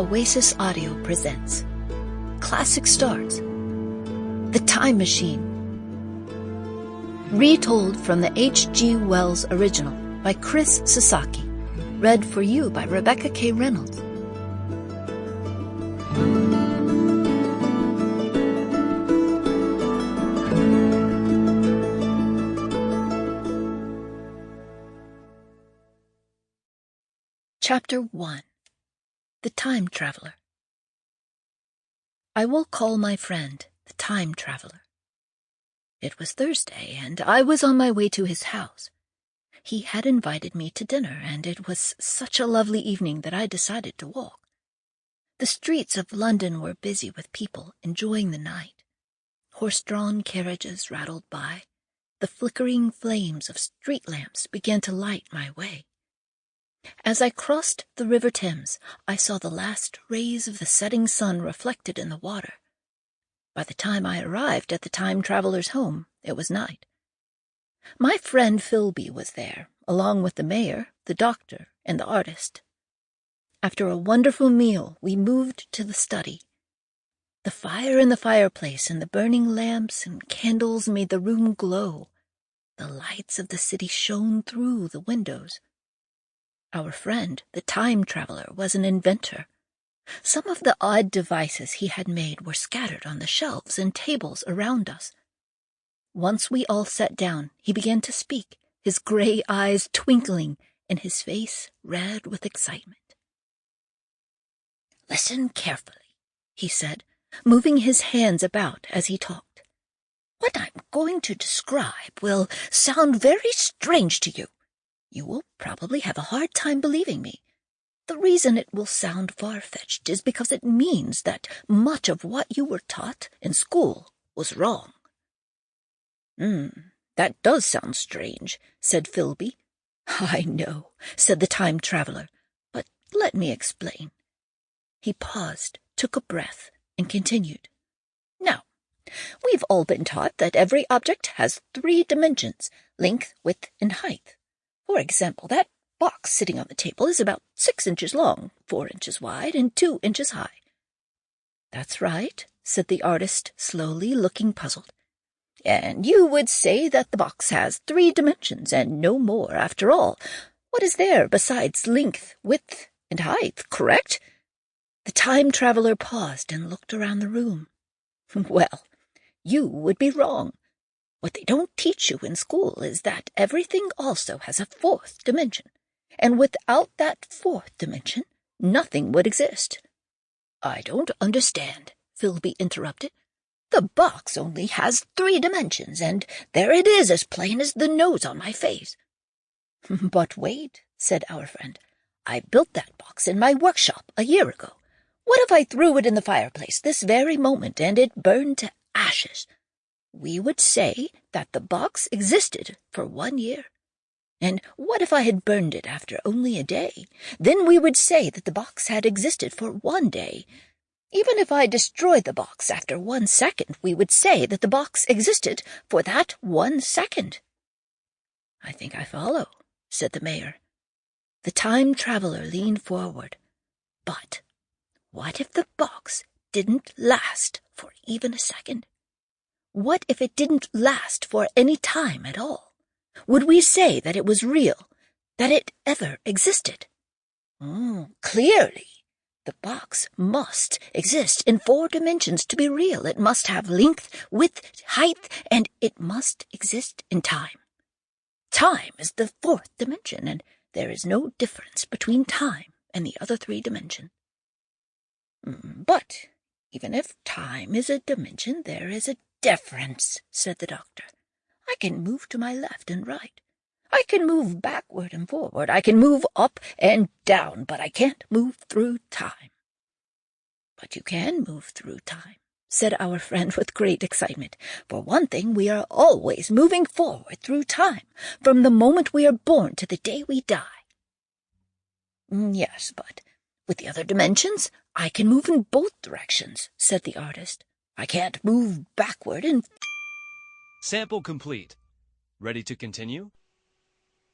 Oasis Audio presents Classic Stars, The Time Machine. Retold from the H.G. Wells original by Chris Sasaki. Read for you by Rebecca K. Reynolds. Chapter 1. The Time Traveler. I will call my friend the Time Traveler. It was Thursday, and I was on my way to his house. He had invited me to dinner, and it was such a lovely evening that I decided to walk. The streets of London were busy with people enjoying the night. Horse-drawn carriages rattled by. The flickering flames of street lamps began to light my way. As I crossed the River Thames, I saw the last rays of the setting sun reflected in the water. By the time I arrived at the time traveler's home, it was night. My friend Philby was there, along with the mayor, the doctor, and the artist. After a wonderful meal, we moved to the study. The fire in the fireplace and the burning lamps and candles made the room glow. The lights of the city shone through the windows. Our friend, the time traveler, was an inventor. Some of the odd devices he had made were scattered on the shelves and tables around us. Once we all sat down, he began to speak, his gray eyes twinkling and his face red with excitement. "Listen carefully," he said, moving his hands about as he talked. "What I'm going to describe will sound very strange to you. You will probably have a hard time believing me. The reason it will sound far-fetched is because it means that much of what you were taught in school was wrong." That does sound strange," said Philby. "I know," said the time traveler, "but let me explain." He paused, took a breath, and continued. "Now, we've all been taught that every object has 3 dimensions, length, width, and height. For example, that box sitting on the table is about 6 inches long, 4 inches wide, and 2 inches high." "That's right," said the artist slowly, looking puzzled. "And you would say that the box has 3 dimensions and no more. After all, what is there besides length, width, and height, correct?" The time traveler paused and looked around the room. "Well, you would be wrong. What they don't teach you in school is that everything also has a 4th dimension, and without that 4th dimension, nothing would exist." "I don't understand," Philby interrupted. "The box only has 3 dimensions, and there it is as plain as the nose on my face." "But wait," said our friend. "I built that box in my workshop a year ago. What if I threw it in the fireplace this very moment and it burned to ashes? We would say that the box existed for 1 year. And what if I had burned it after only a day? Then we would say that the box had existed for 1 day. Even if I destroyed the box after 1 second, we would say that the box existed for that 1 second. "I think I follow," said the mayor. The time traveler leaned forward. "But what if the box didn't last for even a second? What if it didn't last for any time at all? Would we say that it was real, that it ever existed?" "Clearly. The box must exist in 4 dimensions to be real. It must have length, width, height, and it must exist in time. Time is the 4th dimension, and there is no difference between time and the other 3 dimensions." "But even if time is a dimension, there is a difference," said the doctor. "I can move to my left and right. I can move backward and forward. I can move up and down, but I can't move through time." "But you can move through time," said our friend with great excitement. "For one thing, we are always moving forward through time, from the moment we are born to the day we die." "Yes, but with the other dimensions, I can move in both directions," said the artist. "I can't move backward and—" Sample complete. Ready to continue?